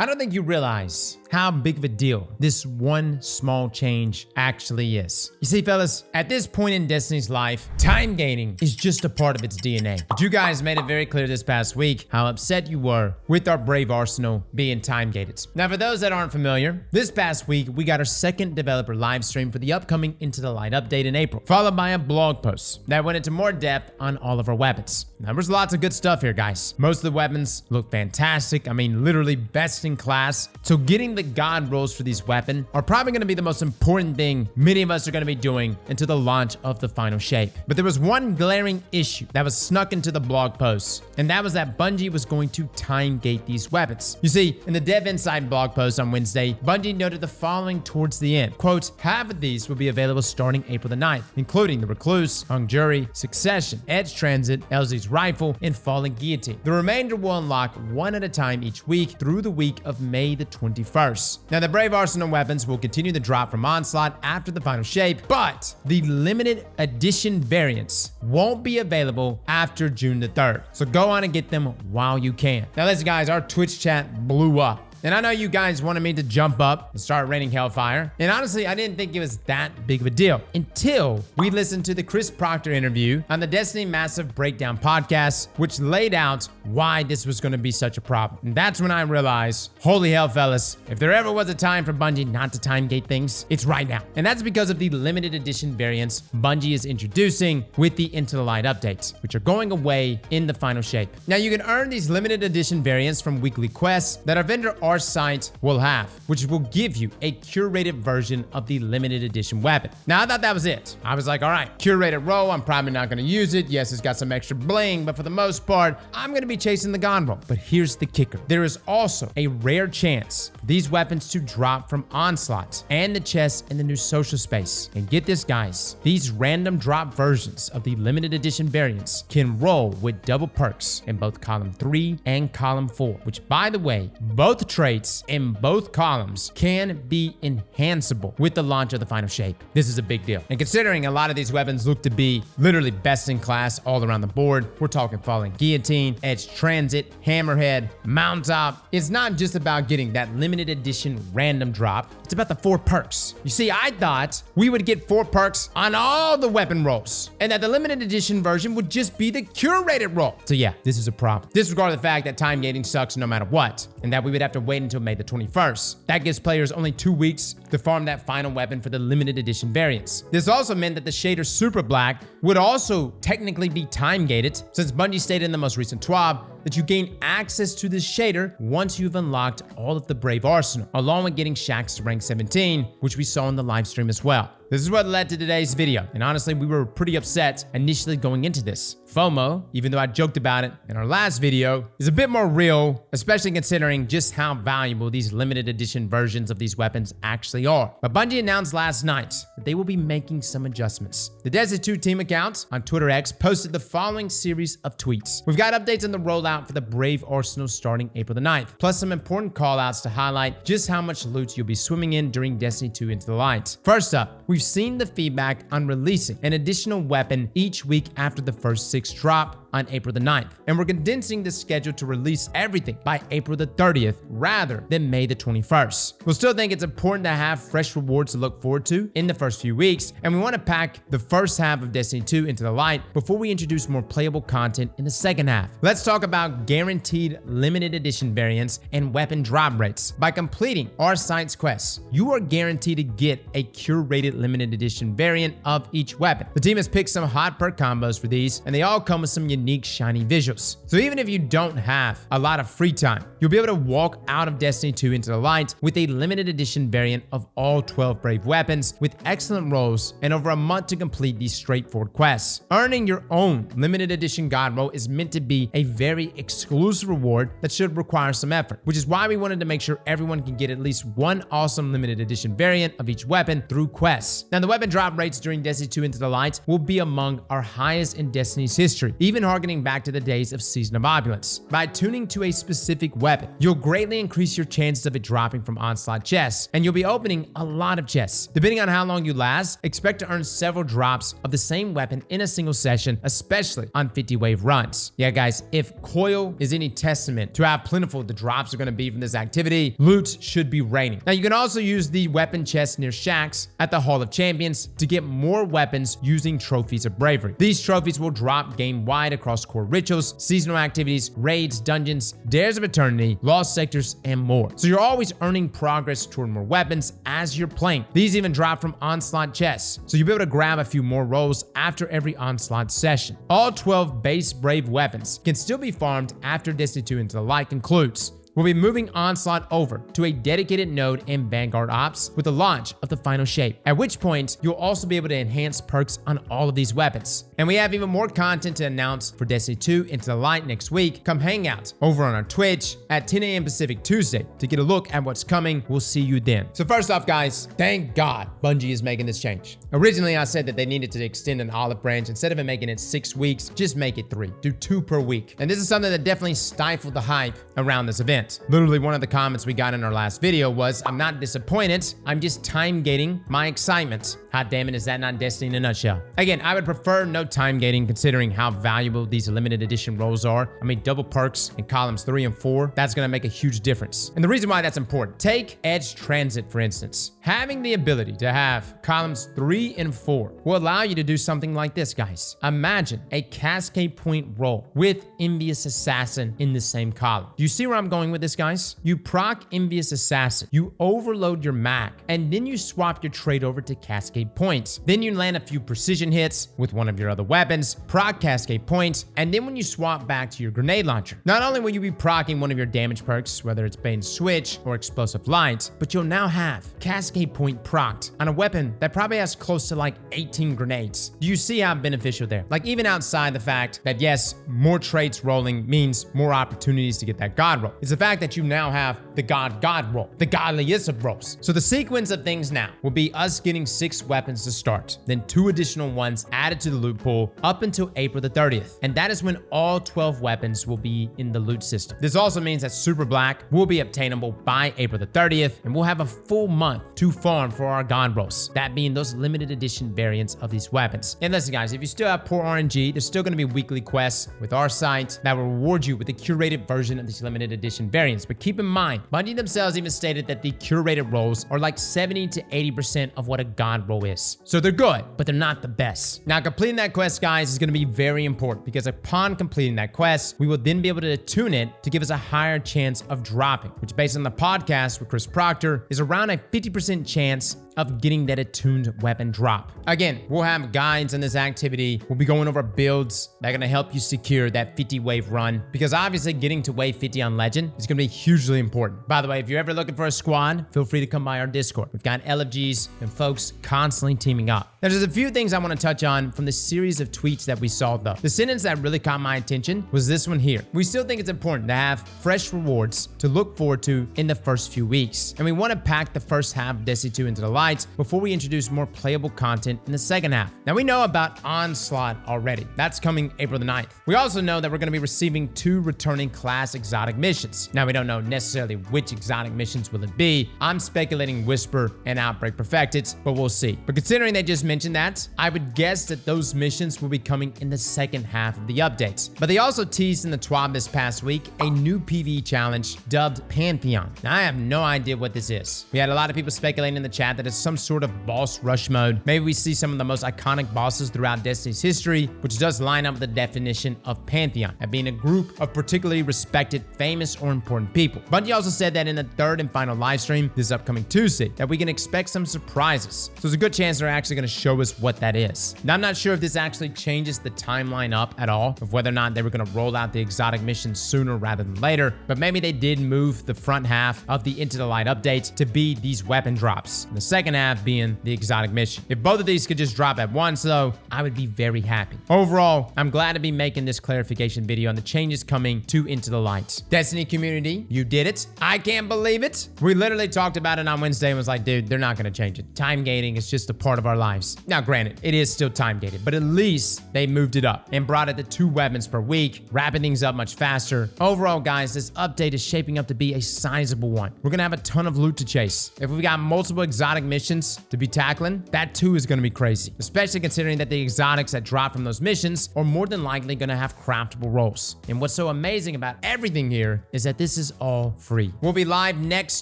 I don't think you realize how big of a deal this one small change actually is. You see, fellas, at this point in Destiny's life, time gating is just a part of its DNA. But you guys made it very clear this past week how upset you were with our brave arsenal being time gated. Now, for those that aren't familiar, this past week, we got our second developer live stream for the upcoming Into the Light update in April, followed by a blog post that went into more depth on all of our weapons. Now, there's lots of good stuff here, guys. Most of the weapons look fantastic. I mean, literally best in class. So getting the god rolls for these weapons are probably going to be the most important thing many of us are going to be doing until the launch of the final shape. But there was one glaring issue that was snuck into the blog post, and that was that Bungie was going to time gate these weapons. You see, in the Dev Inside blog post on Wednesday, Bungie noted the following towards the end. Quote, half of these will be available starting April the 9th, including the Recluse, Hung Jury, Succession, Edge Transit, LZ's Rifle, and Fallen Guillotine. The remainder will unlock one at a time each week through the week of May the 21st. Now, the Brave Arsenal weapons will continue to drop from Onslaught after the final shape, but the limited edition variants won't be available after June the 3rd. So go on and get them while you can. Now, listen, guys, our Twitch chat blew up. And I know you guys wanted me to jump up and start raining hellfire. And honestly, I didn't think it was that big of a deal until we listened to the Chris Proctor interview on the Destiny Massive Breakdown podcast, which laid out why this was going to be such a problem. And that's when I realized, holy hell, fellas, if there ever was a time for Bungie not to time gate things, it's right now. And that's because of the limited edition variants Bungie is introducing with the Into the Light updates, which are going away in the final shape. Now, you can earn these limited edition variants from weekly quests that our vendor our site will have, which will give you a curated version of the limited edition weapon. Now, I thought that was it. I was like, all right, curated roll, I'm probably not going to use it. Yes, it's got some extra bling, but for the most part, I'm going to be chasing the gun roll. But here's the kicker. There is also a rare chance for these weapons to drop from Onslaught and the chest in the new social space. And get this, guys, these random drop versions of the limited edition variants can roll with double perks in both column 3 and column 4, which, by the way, both traits in both columns can be enhanceable with the launch of the final shape. This is a big deal. And considering a lot of these weapons look to be literally best in class all around the board, we're talking Fallen Guillotine, Edge Transit, Hammerhead, Mountaintop. It's not just about getting that limited edition random drop. It's about the 4 perks. You see, I thought we would get 4 perks on all the weapon rolls, and that the limited edition version would just be the curated roll. So yeah, this is a problem. Disregard the fact that time gating sucks no matter what, and that we would have to wait until May the 21st. That gives players only 2 weeks to farm that final weapon for the limited edition variants. This also meant that the shader Super Black would also technically be time gated, since Bungie stated in the most recent TWAB that you gain access to this shader once you've unlocked all of the Brave Arsenal, along with getting Shaxx to rank 17, which we saw in the live stream as well. This is what led to today's video, and honestly, we were pretty upset initially going into this. FOMO, even though I joked about it in our last video, is a bit more real, especially considering just how valuable these limited edition versions of these weapons actually are. But Bungie announced last night that they will be making some adjustments. The Destiny 2 team account on Twitter X posted the following series of tweets. We've got updates on the rollout for the Brave Arsenal starting April the 9th, plus some important callouts to highlight just how much loot you'll be swimming in during Destiny 2 Into the Light. First up, we've seen the feedback on releasing an additional weapon each week after the first 6 drop on April the 9th, and we're condensing the schedule to release everything by April the 30th rather than May the 21st. We'll still think it's important to have fresh rewards to look forward to in the first few weeks, and we want to pack the first half of Destiny 2 into the light before we introduce more playable content in the second half. Let's talk about guaranteed limited edition variants and weapon drop rates. By completing our site's quests, you are guaranteed to get a curated limited edition variant of each weapon. The team has picked some hot perk combos for these, and they all come with some unique shiny visuals. So even if you don't have a lot of free time, you'll be able to walk out of Destiny 2 Into the Light with a limited edition variant of all 12 Brave weapons with excellent rolls and over a month to complete these straightforward quests. Earning your own limited edition God roll is meant to be a very exclusive reward that should require some effort, which is why we wanted to make sure everyone can get at least one awesome limited edition variant of each weapon through quests. Now, the weapon drop rates during Destiny 2 Into the Light will be among our highest in Destiny's history, even harkening back to the days of Season of Opulence. By tuning to a specific weapon, you'll greatly increase your chances of it dropping from onslaught chests, and you'll be opening a lot of chests. Depending on how long you last, expect to earn several drops of the same weapon in a single session, especially on 50 wave runs. Yeah guys, if Coil is any testament to how plentiful the drops are going to be from this activity, loot should be raining. Now you can also use the weapon chest near shacks at the Hall of Champions to get more weapons using trophies of bravery. These trophies will drop game-wide across core rituals, seasonal activities, raids, dungeons, dares of eternity, lost sectors, and more. So you're always earning progress toward more weapons as you're playing. These even drop from onslaught chests, so you'll be able to grab a few more rolls after every onslaught session. All 12 base brave weapons can still be farmed after Destiny 2 Into the Light concludes. We'll be moving Onslaught over to a dedicated node in Vanguard Ops with the launch of the final shape, at which point you'll also be able to enhance perks on all of these weapons. And we have even more content to announce for Destiny 2 Into the Light next week. Come hang out over on our Twitch at 10 a.m. Pacific Tuesday to get a look at what's coming. We'll see you then. So first off, guys, thank God Bungie is making this change. Originally, I said that they needed to extend an olive branch. Instead of it making it 6 weeks, just make it 3. Do 2 per week. And this is something that definitely stifled the hype around this event. Literally, one of the comments we got in our last video was, I'm not disappointed, I'm just time gating my excitement. Hot damn it, is that not Destiny in a nutshell? Again, I would prefer no time gating considering how valuable these limited edition rolls are. I mean, double perks in columns 3 and 4, that's gonna make a huge difference. And the reason why that's important, take Edge Transit, for instance. Having the ability to have columns 3 and 4 will allow you to do something like this, guys. Imagine a cascade point roll with Envious Assassin in the same column. Do you see where I'm going with this, guys? You proc Envious Assassin, you overload your Mac, and then you swap your trade over to Cascade Points. Then you land a few precision hits with one of your other weapons, proc Cascade Points, and then when you swap back to your grenade launcher, not only will you be procking one of your damage perks, whether it's Bane Switch or Explosive Light, but you'll now have Cascade Point procced on a weapon that probably has close to like 18 grenades. Do you see how beneficial there? Like, even outside the fact that yes, more traits rolling means more opportunities to get that God roll, it's the fact that you now have the God roll, the godliest of rolls. So the sequence of things now will be us getting 6 weapons to start, then 2 additional ones added to the loot pool up until April the 30th. And that is when all 12 weapons will be in the loot system. This also means that Super Black will be obtainable by April the 30th, and we'll have a full month to farm for our God rolls, that being those limited edition variants of these weapons. And listen, guys, if you still have poor RNG, there's still going to be weekly quests with our site that will reward you with a curated version of these limited edition variants. But keep in mind, Bungie themselves even stated that the curated rolls are like 70 to 80% of what a God roll is. So they're good, but they're not the best. Now, completing that quest, guys, is going to be very important because upon completing that quest, we will then be able to tune it to give us a higher chance of dropping, which based on the podcast with Chris Proctor is around a 50% chance of getting that attuned weapon drop. Again, we'll have guides in this activity. We'll be going over builds that are going to help you secure that 50 wave run, because obviously getting to wave 50 on Legend is going to be hugely important. By the way, if you're ever looking for a squad, feel free to come by our Discord. We've got LFGs and folks constantly teaming up. Now, there's a few things I want to touch on from the series of tweets that we saw though. The sentence that really caught my attention was this one here. We still think it's important to have fresh rewards to look forward to in the first few weeks. And we want to pack the first half of Destiny 2 into the light before we introduce more playable content in the second half. Now, we know about Onslaught already. That's coming April the 9th. We also know that we're going to be receiving 2 returning class exotic missions. Now, we don't know necessarily which exotic missions will it be. I'm speculating Whisper and Outbreak Perfected, but we'll see. But considering they just mentioned that, I would guess that those missions will be coming in the second half of the updates. But they also teased in the TWAB this past week a new PvE challenge dubbed Pantheon. Now, I have no idea what this is. We had a lot of people speculating in the chat that it's some sort of boss rush mode. Maybe we see some of the most iconic bosses throughout Destiny's history, which does line up with the definition of Pantheon, as being a group of particularly respected, famous, or important people. Bungie also said that in the 3rd and final live stream this upcoming Tuesday, that we can expect some surprises. So there's a good chance they're actually going to show us what that is. Now, I'm not sure if this actually changes the timeline up at all, of whether or not they were going to roll out the exotic missions sooner rather than later, but maybe they did move the front half of the Into the Light update to be these weapon drops, and the second half being the exotic mission. If both of these could just drop at once though, I would be very happy. Overall, I'm glad to be making this clarification video on the changes coming to Into the Light. Destiny community, community, you did it. I can't believe it. We literally talked about it on Wednesday and was like, dude, they're not going to change it. Time gating is just a part of our lives. Now, granted, it is still time gated, but at least they moved it up and brought it to 2 weapons per week, wrapping things up much faster. Overall, guys, this update is shaping up to be a sizable one. We're going to have a ton of loot to chase. If we got multiple exotic missions to be tackling, that too is going to be crazy, especially considering that the exotics that drop from those missions are more than likely going to have craftable roles. And what's so amazing about everything here is that this is all free. We'll be live next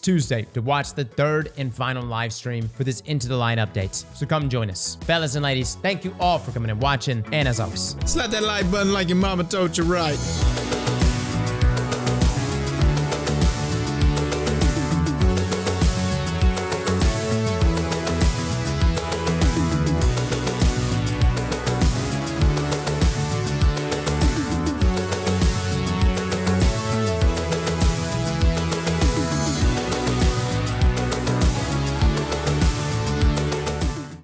Tuesday to watch the 3rd and final live stream for this Into the Light update. So come join us. Fellas and ladies, thank you all for coming and watching. And as always, slap that like button like your mama told you right.